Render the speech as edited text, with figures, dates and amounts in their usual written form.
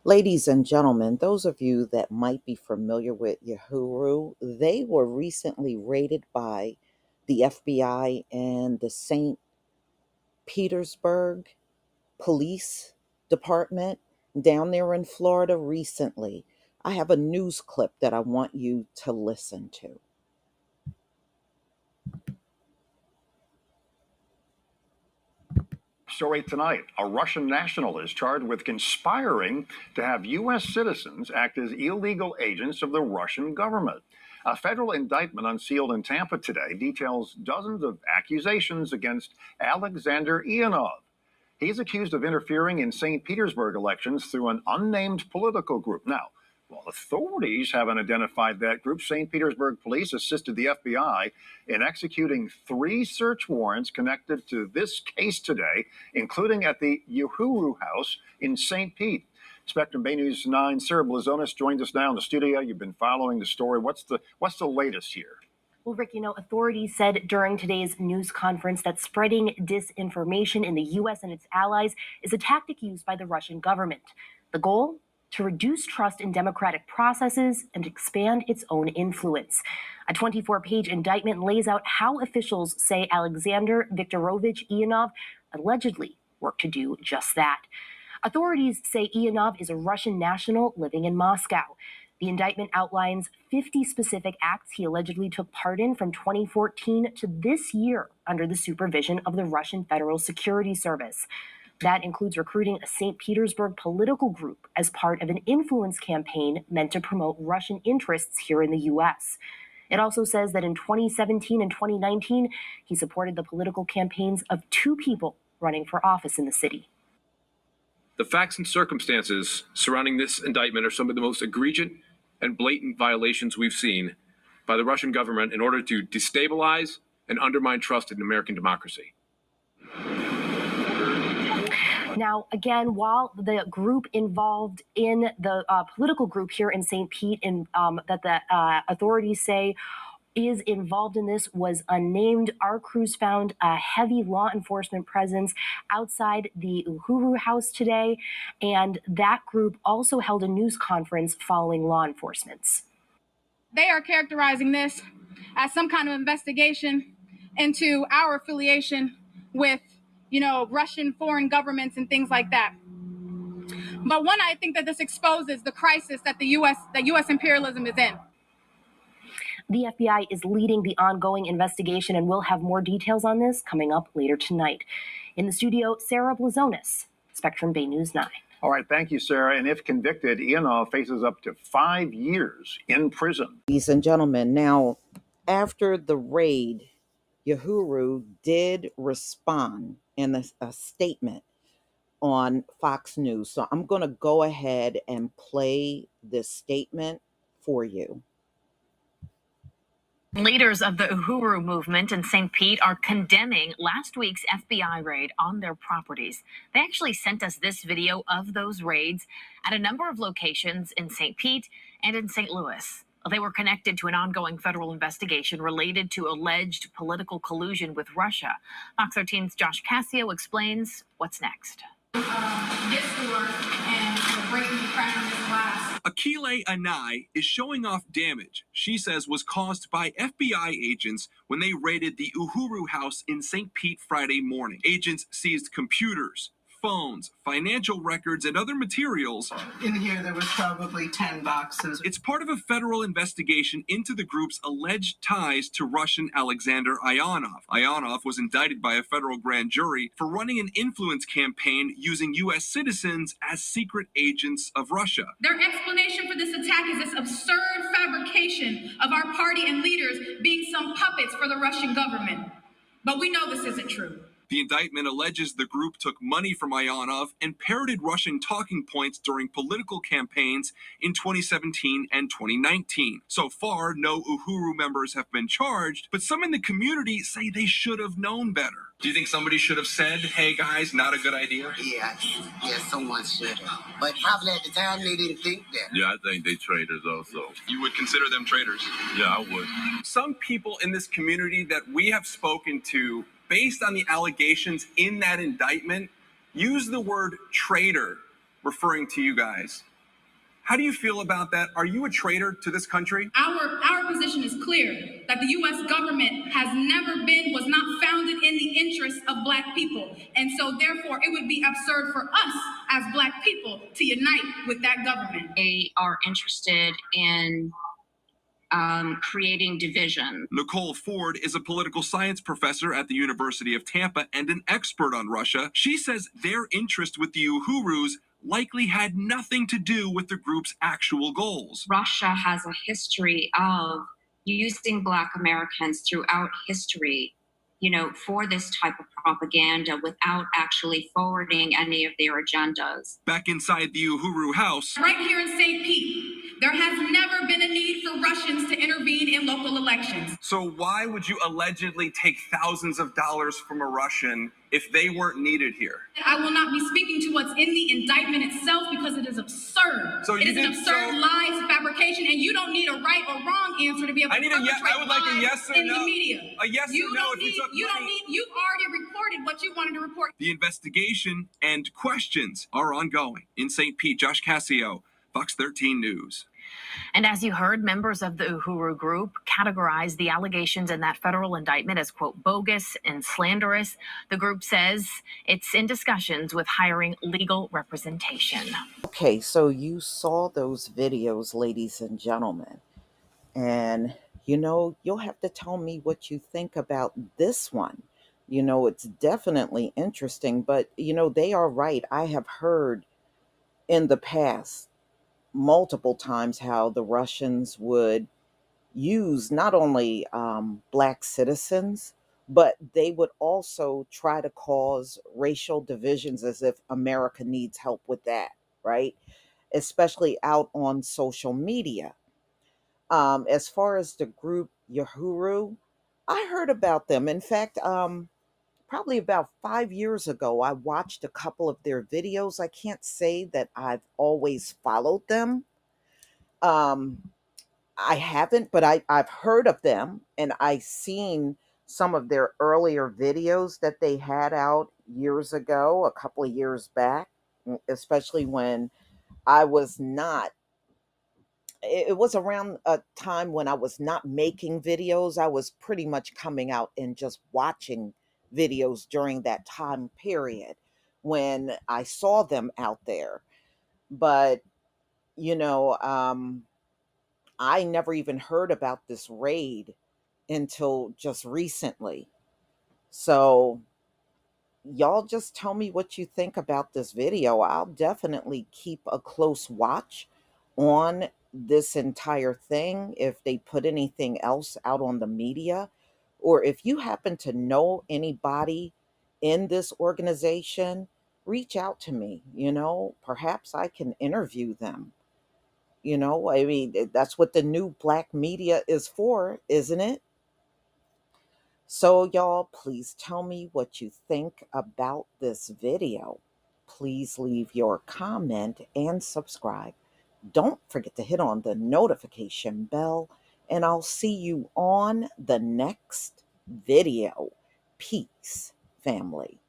Ladies and gentlemen, those of you that might be familiar with Uhuru, they were recently raided by the FBI and the St. Petersburg Police Department down there in Florida recently. I have a news clip that I want you to listen to. Story tonight, a Russian national is charged with conspiring to have U.S. citizens act as illegal agents of the Russian government. A federal indictment unsealed in Tampa today details dozens of accusations against Alexander Ionov. He's accused of interfering in St. Petersburg elections through an unnamed political group. Now, while authorities haven't identified that group, St. Petersburg police assisted the FBI in executing 3 search warrants connected to this case today, including at the Uhuru house in St. Pete. Spectrum Bay News 9, Sarah Blazonis joins us now in the studio. You've been following the story. What's the latest here? Well, Rick, authorities said during today's news conference that spreading disinformation in the U.S. and its allies is a tactic used by the Russian government. The goal? To reduce trust in democratic processes and expand its own influence. A 24-page indictment lays out how officials say Alexander Viktorovich Ionov allegedly worked to do just that. Authorities say Ionov is a Russian national living in Moscow. The indictment outlines 50 specific acts he allegedly took part in from 2014 to this year under the supervision of the Russian Federal Security Service. That includes recruiting a St. Petersburg political group as part of an influence campaign meant to promote Russian interests here in the U.S. It also says that in 2017 and 2019, he supported the political campaigns of 2 people running for office in the city. The facts and circumstances surrounding this indictment are some of the most egregious and blatant violations we've seen by the Russian government in order to destabilize and undermine trust in American democracy. Now, again, while the group involved in the political group here in St. Pete that the authorities say is involved in this was unnamed, our crews found a heavy law enforcement presence outside the Uhuru house today, and that group also held a news conference following law enforcement's. They are characterizing this as some kind of investigation into our affiliation with Russian foreign governments and things like that. But one, I think that this exposes the crisis that U.S. imperialism is in. The FBI is leading the ongoing investigation, and we'll have more details on this coming up later tonight. In the studio, Sarah Blazonis, Spectrum Bay News 9. All right, thank you, Sarah. And if convicted, Ionov faces up to 5 years in prison. Ladies and gentlemen, now, after the raid, Uhuru did respond in a statement on Fox News. So I'm going to go ahead and play this statement for you. Leaders of the Uhuru movement in St. Pete are condemning last week's FBI raid on their properties. They actually sent us this video of those raids at a number of locations in St. Pete and in St. Louis. They were connected to an ongoing federal investigation related to alleged political collusion with Russia. Fox 13's Josh Cassio explains what's next. Akile Anai is showing off damage she says was caused by FBI agents when they raided the Uhuru house in St. Pete Friday morning. Agents seized computers, phones, financial records, and other materials. In here, there was probably 10 boxes. It's part of a federal investigation into the group's alleged ties to Russian Alexander Ionov. Ionov was indicted by a federal grand jury for running an influence campaign using U.S. citizens as secret agents of Russia. Their explanation for this attack is this absurd fabrication of our party and leaders being some puppets for the Russian government. But we know this isn't true. The indictment alleges the group took money from Ionov and parroted Russian talking points during political campaigns in 2017 and 2019. So far, no Uhuru members have been charged, but some in the community say they should have known better. Do you think somebody should have said, hey guys, not a good idea? Yeah, someone should have. But probably at the time they didn't think that. Yeah, I think they traitors also. You would consider them traitors? Yeah, I would. Some people in this community that we have spoken to, based on the allegations in that indictment, use the word traitor referring to you guys. How do you feel about that? Are you a traitor to this country? Our position is clear that the U.S. government was not founded in the interests of Black people. And so therefore it would be absurd for us as Black people to unite with that government. They are interested in creating division. Nicole Ford is a political science professor at the University of Tampa and an expert on Russia. She says their interest with the Uhurus likely had nothing to do with the group's actual goals. Russia has a history of using Black Americans throughout history, for this type of propaganda without actually forwarding any of their agendas. Back inside the Uhuru house, right here in St. Pete, there has never been a need for Russians to intervene in local elections. So why would you allegedly take thousands of dollars from a Russian if they weren't needed here? I will not be speaking to what's in the indictment itself because it is absurd. It is an absurd lie, it's a fabrication, and you don't need a right or wrong answer to be able to I would like a yes or in no. the media. A yes or no if you took money. You've already reported what you wanted to report. The investigation and questions are ongoing. In St. Pete, Josh Cassio, Fox 13 News. And as you heard, members of the Uhuru group categorized the allegations in that federal indictment as, quote, bogus and slanderous. The group says it's in discussions with hiring legal representation. Okay, so you saw those videos, ladies and gentlemen. And, you'll have to tell me what you think about this one. It's definitely interesting, but, they are right. I have heard in the past multiple times how the Russians would use not only Black citizens, but they would also try to cause racial divisions as if America needs help with that, right? Especially out on social media. As far as the group Uhuru, I heard about them. In fact, probably about 5 years ago, I watched a couple of their videos. I can't say that I've always followed them. I haven't, but I've heard of them and I've seen some of their earlier videos that they had out years ago, a couple of years back, especially when I was not. It was around a time when I was not making videos. I was pretty much coming out and just watching videos during that time period when I saw them out there. But, you know, I never even heard about this raid until just recently. So, y'all just tell me what you think about this video. I'll definitely keep a close watch on this entire thing if they put anything else out on the media, or if you happen to know anybody in this organization, reach out to me. Perhaps I can interview them. I mean, that's what the new Black media is for, isn't it? So, y'all, please tell me what you think about this video. Please leave your comment and subscribe. Don't forget to hit on the notification bell, and I'll see you on the next video. Peace, family.